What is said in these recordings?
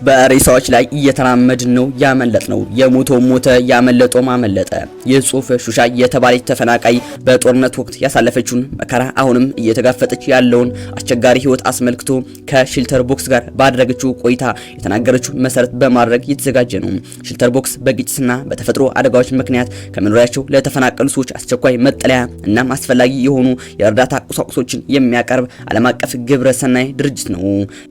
በሬሳዎች ላይ እየተራመድን ነው ያመለጥነው፣ የሞተው ሞተ ያመለጠው አመለጠ። ይህ ጽሁፍ ሹሻ የተባለች ተፈናቃይ በጦርነት ወቅት ያሳለፈችውን መከራ አሁንም እየተጋፈጠች ያለውን አስቸጋሪ ህይወት አስመልክቶ ከሽልተር ቦክስ ጋር ባደረገችው ቆይታ የተናገረችው መሰረት በማድረግ የተዘጋጀ ነው። ሽልተር ቦክስ በግጭትና በተፈጥሮ አደጋዎች ምክንያት ከመኖሪያቸው ለተፈናቀሉ ሰዎች አስቸኳይ መጠለያ እናም አስፈላጊ የሆኑ የእርዳታ ቁሳቁሶችን የሚያቀርብ ዓለም አቀፍ ግብረ ሰናይ ድርጅት ነው።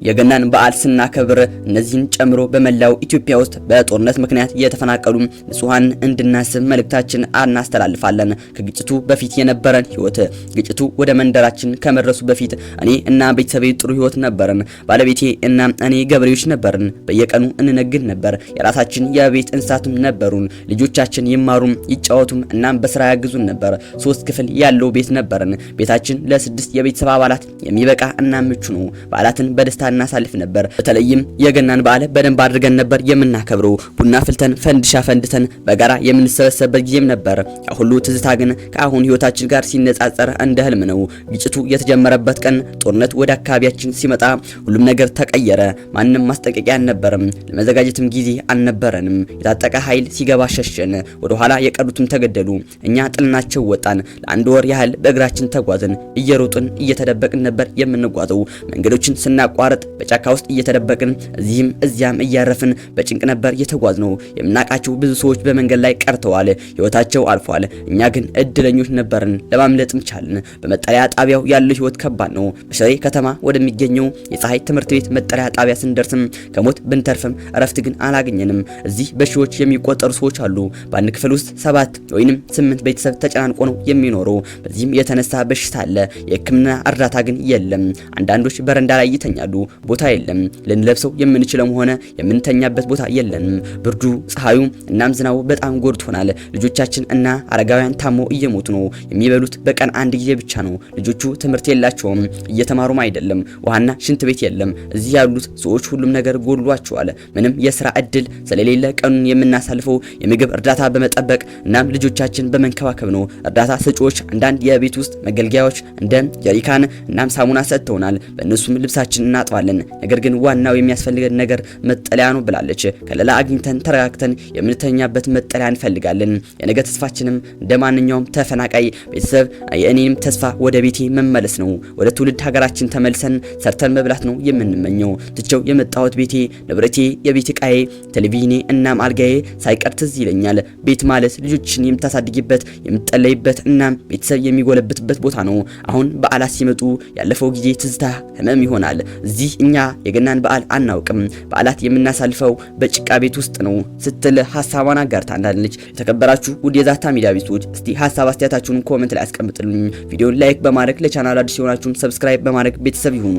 የገናን በዓል ስናከብር እነዚህን ጨምሮ በመላው ኢትዮጵያ ውስጥ በጦርነት ምክንያት የተፈናቀሉ ንጹሃን እንድናስብ መልእክታችን እናስተላልፋለን። ከግጭቱ በፊት የነበረን ህይወት፣ ግጭቱ ወደ መንደራችን ከመድረሱ በፊት እኔ እና ቤተሰቤ ጥሩ ህይወት ነበርን። ባለቤቴ እና እኔ ገበሬዎች ነበርን። በየቀኑ እንነግድ ነበር። የራሳችን የቤት እንስሳትም ነበሩን። ልጆቻችን ይማሩም ይጫወቱም እናም በስራ ያግዙን ነበር። 3 ክፍል ያለው ቤት ነበርን። ቤታችን ለ6 የቤተሰብ አባላት የሚበቃ እና ምቹ ነው። በዓላትን በደስታ እናሳልፍ ነበር። በተለይም የገናን በዓል በደንብ አድርገን ነበር የምናከብረው። ቡና ፍልተን ፈንድሻ ፈንድተን በጋራ የምንሰበሰብበት ጊዜም ነበር። ያ ሁሉ ትዝታ ግን ከአሁን ህይወታችን ጋር ሲነጻጸር እንደ ህልም ነው። ግጭቱ የተጀመረበት ቀን ጦርነት ወደ አካባቢያችን ሲመጣ ሁሉም ነገር ተቀየረ። ማንንም ማስጠንቀቂያ አልነበረም። ለመዘጋጀትም ጊዜ አልነበረንም። የታጠቀ ኃይል ሲገባ ሸሸን። ወደ ኋላ የቀሩትም ተገደሉ። እኛ ጥልናቸው ወጣን። ለአንድ ወር ያህል በእግራችን ተጓዝን። እየሮጥን እየተደበቅን ነበር የምንጓዘው። መንገዶችን ስናቋርጥ በጫካ ውስጥ እየተደበቅን እዚህም እዚያም እያረፍን በጭንቅ ነበር የተጓዝነው። የምናቃቸው ብዙ ሰዎች በመንገድ ላይ ቀርተዋል። ህይወታቸው አልፏል። እኛ ግን እድለኞች ነበርን። ለማምለጥም ቻልን። በመጠለያ ጣቢያው ያለው ህይወት ከባድ ነው። በሽሬ ከተማ ወደሚገኘው የፀሐይ ትምህርት ቤት መጠለያ ጣቢያ ስንደርስም ከሞት ብንተርፍም እረፍት ግን አላገኘንም። እዚህ በሺዎች የሚቆጠሩ ሰዎች አሉ። በአንድ ክፍል ውስጥ 7 ወይንም 8 ቤተሰብ ተጨናንቆ ነው የሚኖረው። በዚህም የተነሳ በሽታ አለ። የህክምና እርዳታ ግን የለም። አንዳንዶች በረንዳ ላይ ይተኛሉ። ቦታ የለም። ልንለብሰው የምንችለው ሆነ የምንተኛበት ቦታ የለንም። ብርዱ፣ ፀሐዩ እናም ዝናቡ በጣም ጎድቶናል። ልጆቻችን እና አረጋውያን ታሞ እየሞቱ ነው። የሚበሉት በቀን አንድ ጊዜ ብቻ ነው። ልጆቹ ትምህርት የላቸውም፣ እየተማሩም አይደለም። ውሃና ሽንት ቤት የለም። እዚህ ያሉት ሰዎች ሁሉም ነገር ጎድሏቸዋል። ምንም የስራ እድል ስለሌለ ቀኑን የምናሳልፈው የምግብ እርዳታ በመጠበቅ እናም ልጆቻችን በመንከባከብ ነው። እርዳታ ሰጪዎች አንዳንድ የቤት ውስጥ መገልገያዎች እንደ ጀሪካን እናም ሳሙና ሰጥተውናል። በእነሱም ልብሳችን እናጥባለን። ነገር ግን ዋናው የሚያስፈልገን ነገር መጠለያ ነው ብላለች። ከለላ አግኝተን ተረጋግተን የምንተኛበት መጠለያ እንፈልጋለን። የነገ ተስፋችንም እንደማንኛውም ተፈናቃይ ቤተሰብ የእኔንም ተስፋ ወደ ቤቴ መመለስ ነው። ወደ ትውልድ ሀገራችን ተመልሰን ሰርተን መብላት ነው የምንመኘው። ትቼው የመጣሁት ቤቴ፣ ንብረቴ፣ የቤት ዕቃዬ፣ ቴሌቪዥኔ እናም አልጋዬ ሳይቀር ትዝ ይለኛል። ቤት ማለት ልጆችን የምታሳድጊበት የምትጠለይበት እናም ቤተሰብ የሚጎለብትበት ቦታ ነው። አሁን በዓላት ሲመጡ ያለፈው ጊዜ ትዝታ ህመም ይሆናል። እዚህ እኛ የገናን በዓል አናውቅም። በዓላት የምናሳልፈው በጭቃ ቤት ውስጥ ነው ስትል ሀሳቧን አጋርታለች። የተከበራችሁ ውድ የዛታ ሚዲያ ቤተሰቦች እስቲ ሀሳብ አስተያየታችሁን ኮሜንት ላይ አስቀምጡልኝ። ቪዲዮን ላይክ በማድረግ ለቻናሉ አዲስ የሆናችሁን ሰብስክራይብ በማድረግ ቤተሰብ ይሁኑ።